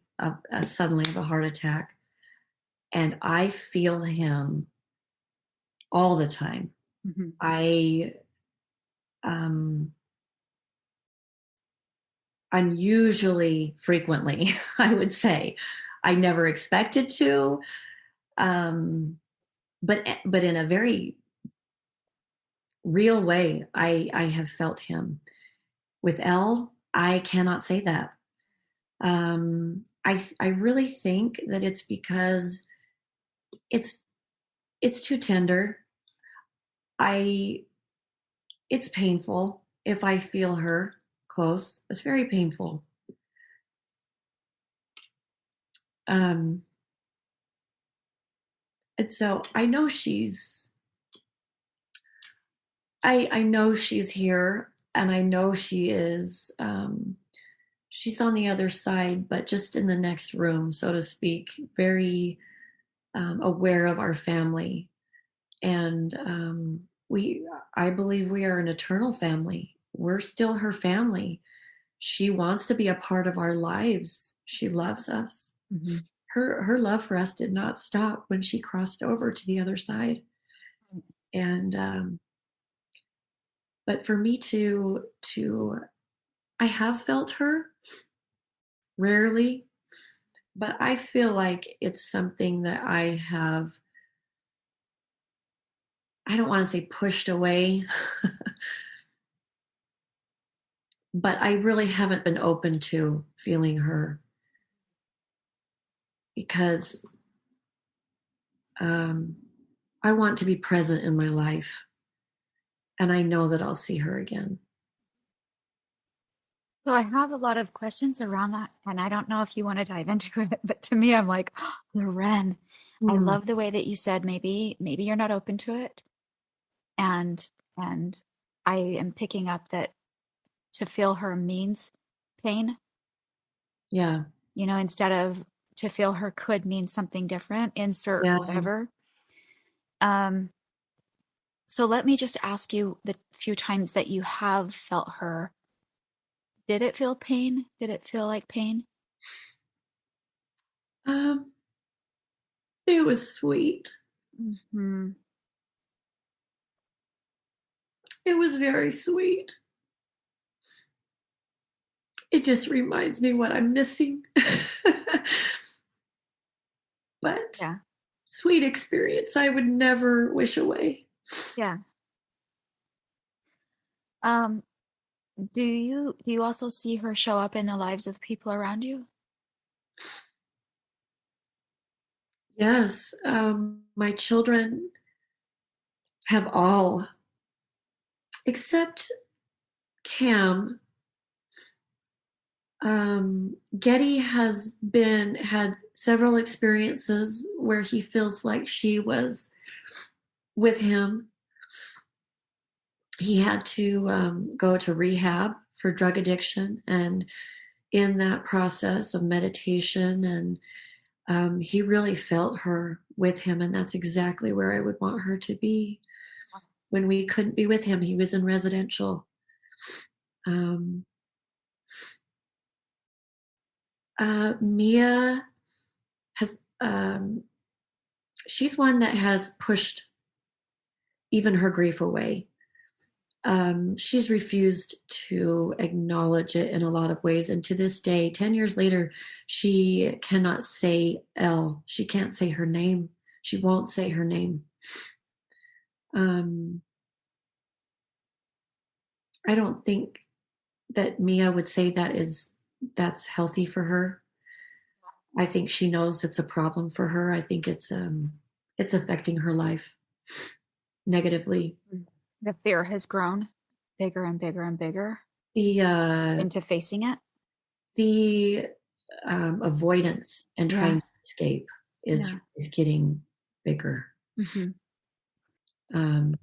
suddenly of a heart attack. And I feel him all the time. Mm-hmm. I unusually frequently, I would say. I never expected to, but in a very real way, I have felt him. With Elle, I cannot say that. I really think that it's because it's too tender. It's painful if I feel her close. It's very painful. And so I know I know she's here, and I know she is, she's on the other side, but just in the next room, so to speak, very aware of our family. And I believe we are an eternal family. We're still her family. She wants to be a part of our lives. She loves us. Mm-hmm. her love for us did not stop when she crossed over to the other side. And but for me to I have felt her rarely, but I feel like it's something that I have, I don't want to say pushed away, but I really haven't been open to feeling her because um, I want to be present in my life, and I know that I'll see her again. So I have a lot of questions around that, and I don't know if you want to dive into it, but to me, I'm like, oh, Lorenne, I Mm, love the way that you said maybe you're not open to it. And I am picking up that to feel her means pain, yeah, instead of to feel her could mean something different, insert yeah. whatever. Um, so let me just ask you the few times that you have felt her. Did it feel pain? Did it feel like pain? Um, it was sweet. Hmm. It was very sweet. It just reminds me what I'm missing. But Yeah. sweet experience I would never wish away. Yeah. Um, do you also see her show up in the lives of the people around you? Yes, my children have all, except Cam. Getty has had several experiences where he feels like she was with him. He had to go to rehab for drug addiction, and in that process of meditation, and he really felt her with him, and that's exactly where I would want her to be. When we couldn't be with him, he was in residential. Um, Mia has, she's one that has pushed even her grief away. She's refused to acknowledge it in a lot of ways. And to this day, 10 years later, she cannot say Elle. She can't say her name. She won't say her name. Um, I don't think that Mia would say that's healthy for her. I think she knows it's a problem for her. I think it's affecting her life negatively. The fear has grown bigger and bigger and bigger The into facing it. the avoidance and Yeah. trying to escape is Yeah. is getting bigger. Hmm. Um,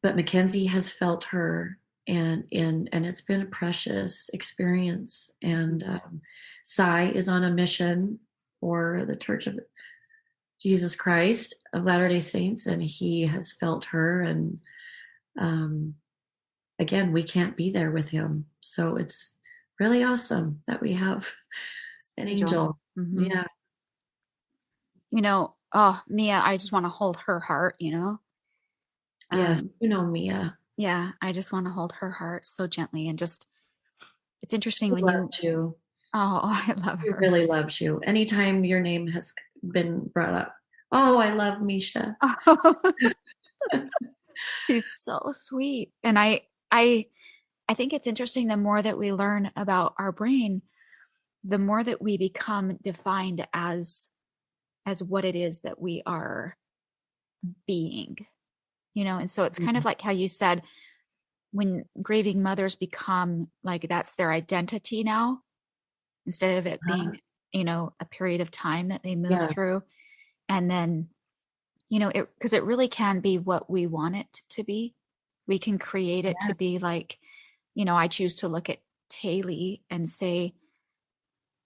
but Mackenzie has felt her, and it's been a precious experience. And Cy is on a mission for the Church of Jesus Christ of Latter-day Saints, and he has felt her. And um, again, we can't be there with him, so it's really awesome that we have an Angel. angel. Hmm. Yeah. Oh, Mia, I just want to hold her heart. Yes, Um, Mia. yeah, I just want to hold her heart so gently and just, it's interesting She when you, loves you. oh, I love She her. really loves you. Anytime your name has been brought up, oh, I love Misha. She's so sweet. And I think it's interesting the more that we learn about our brain, the more that we become defined as what it is that we are being. And so it's kind Mhm. of like how you said when grieving mothers become like that's their identity now, instead of it being a period of time that they move Yeah, through. And then, it because it really can be what we want it to be. We can create it to yes, be like, I choose to look at Taylor and say,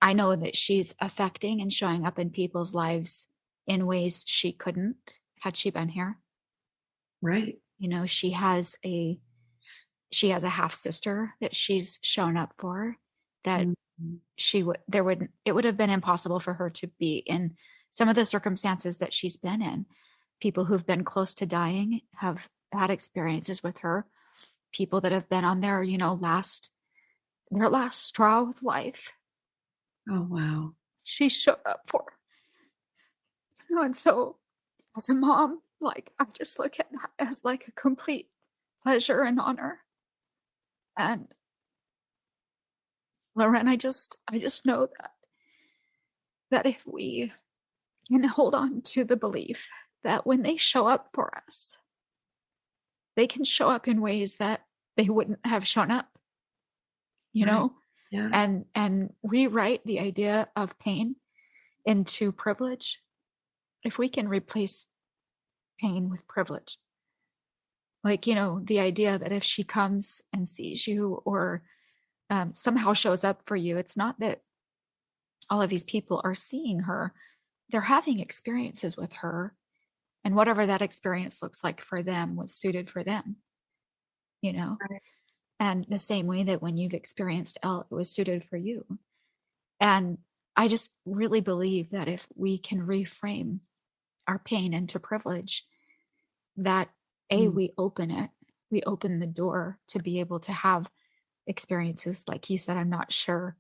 I know that she's affecting and showing up in people's lives in ways she couldn't had she been here. right. She has a half sister that she's shown up for that Mm. it would have been impossible for her to be in some of the circumstances that she's been in. People who've been close to dying have had experiences with her. People that have been on their, their last straw with life. Oh, wow. She showed up for. And so as a mom, like, I just look at that as like a complete pleasure and honor. And Lorenne, I just know that if we can hold on to the belief that when they show up for us, they can show up in ways that they wouldn't have shown up, Right. Yeah. and rewrite the idea of pain into privilege. If we can replace pain with privilege, like, the idea that if she comes and sees you or somehow shows up for you, it's not that all of these people are seeing her. They're having experiences with her, and whatever that experience looks like for them was suited for them, Right. and the same way that when you've experienced Elle, it was suited for you. And I just really believe that if we can reframe our pain into privilege, that we open the door to be able to have experiences like you said. I'm not sure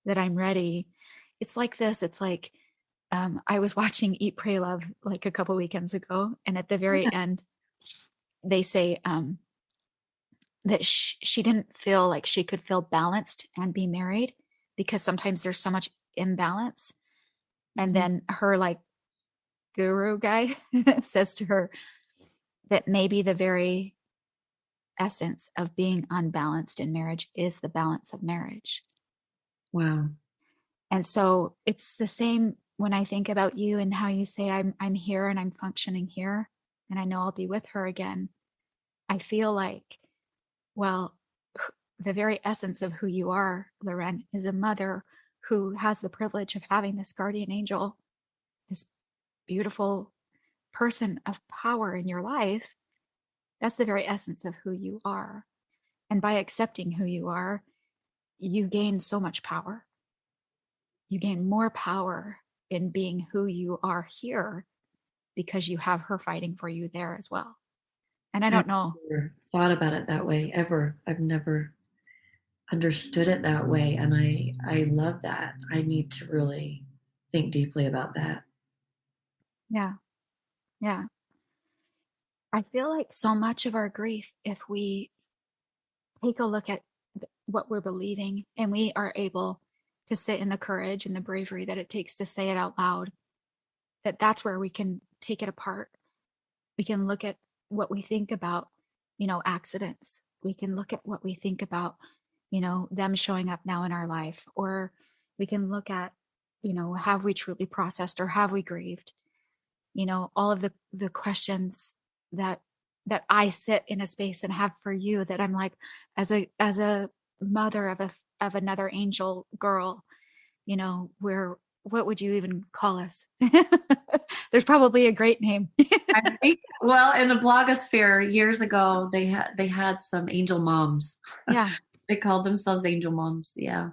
that I'm ready. It's like this. It's like I was watching Eat, Pray, Love like a couple weekends ago, and at the very end, they say that she didn't feel like she could feel balanced and be married because sometimes there's so much imbalance. And then her like guru guy says to her that maybe the very essence of being unbalanced in marriage is the balance of marriage. Wow. And so it's the same when I think about you and how you say I'm here and I'm functioning here and I know I'll be with her again. I feel like, well, the very essence of who you are, Lorenne, is a mother who has the privilege of having this guardian angel, this beautiful person of power in your life. That's the very essence of who you are. And by accepting who you are, you gain so much power. You gain more power in being who you are here because you have her fighting for you there as well. And I don't know. I've never thought about it that way ever. I've never understood it that way. And I love that. I need to really think deeply about that. Yeah. Yeah. I feel like so much of our grief, if we take a look at what we're believing and we are able to sit in the courage and the bravery that it takes to say it out loud, that's where we can take it apart. We can look at what we think about, accidents. We can look at what we think about, them showing up now in our life, or we can look at, have we truly processed or have we grieved? All of the questions that I sit in a space and have for you, that I'm like, as a mother of another angel girl, what would you even call us? There's probably a great name. I think, well, in the blogosphere years ago, they had some angel moms. Yeah. They called themselves angel moms. Yeah.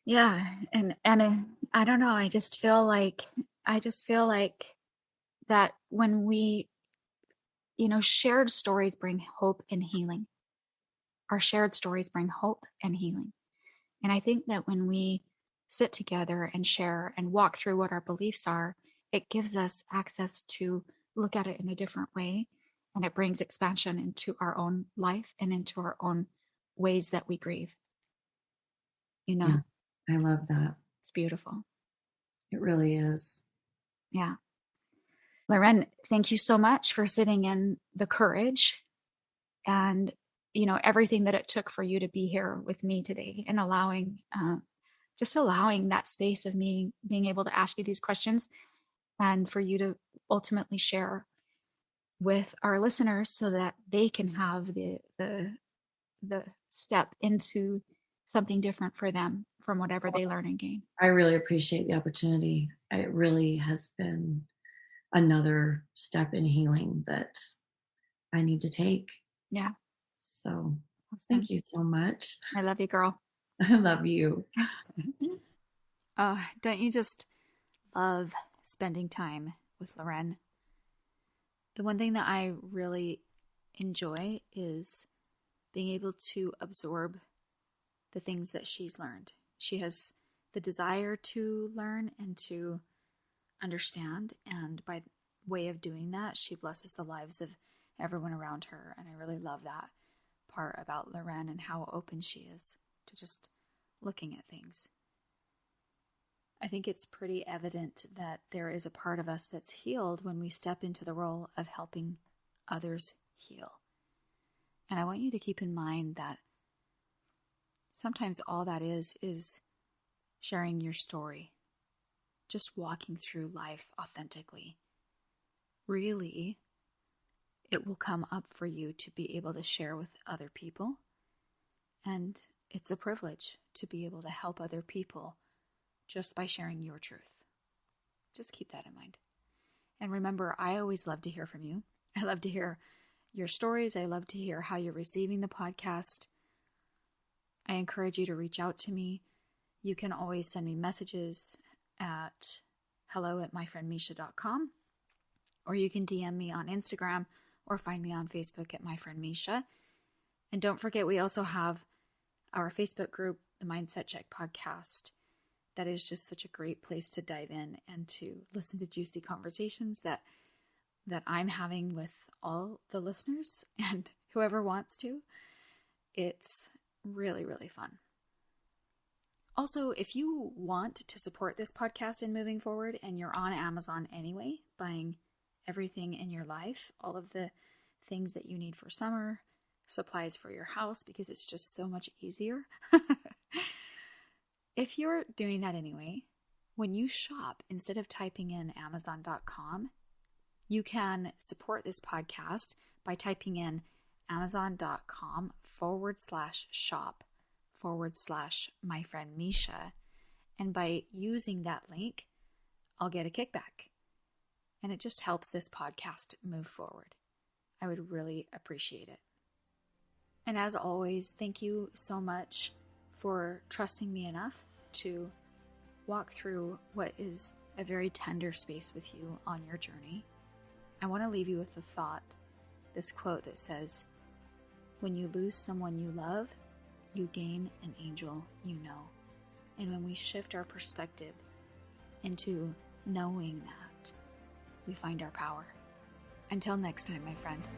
Yeah. And I don't know. I just feel like that when we, shared stories bring hope and healing. Our shared stories bring hope and healing. And I think that when we sit together and share and walk through what our beliefs are, it gives us access to look at it in a different way. And it brings expansion into our own life and into our own ways that we grieve. Yeah. I love that. It's beautiful. It really is. Yeah. Lorenne, thank you so much for sitting in the courage and, everything that it took for you to be here with me today and allowing that space of me being able to ask you these questions and for you to ultimately share with our listeners so that they can have the step into something different for them from whatever they learn and gain. I really appreciate the opportunity. It really has been another step in healing that I need to take. Yeah. So thank you so much. I love you, girl. I love you. Don't you just love spending time with Lorenne? The one thing that I really enjoy is being able to absorb the things that she's learned. She has the desire to learn and to understand, and by way of doing that, she blesses the lives of everyone around her. And I really love that part about Lorenne and how open she is to just looking at things. I think it's pretty evident that there is a part of us that's healed when we step into the role of helping others heal. And I want you to keep in mind that sometimes all that is sharing your story, just walking through life authentically. Really, it will come up for you to be able to share with other people. And it's a privilege to be able to help other people just by sharing your truth. Just keep that in mind. And remember, I always love to hear from you. I love to hear your stories. I love to hear how you're receiving the podcast. I encourage you to reach out to me. You can always send me messages at hello@myfriendmisha.com, or you can DM me on Instagram or find me on Facebook at myfriendmisha. And don't forget, we also have our Facebook group, the Mindset Check Podcast. That is just such a great place to dive in and to listen to juicy conversations that I'm having with all the listeners and whoever wants to. It's really, really fun. Also, if you want to support this podcast in moving forward and you're on Amazon anyway, buying everything in your life, all of the things that you need for summer, supplies for your house, because it's just so much easier. If you're doing that anyway, when you shop, instead of typing in Amazon.com, you can support this podcast by typing in Amazon.com/shop/myfriendmisha. And by using that link, I'll get a kickback. And it just helps this podcast move forward. I would really appreciate it. And as always, thank you so much for trusting me enough to walk through what is a very tender space with you on your journey. I want to leave you with the thought, this quote that says, "When you lose someone you love, you gain an angel you know." And when we shift our perspective into knowing that, we find our power. Until next time, my friend.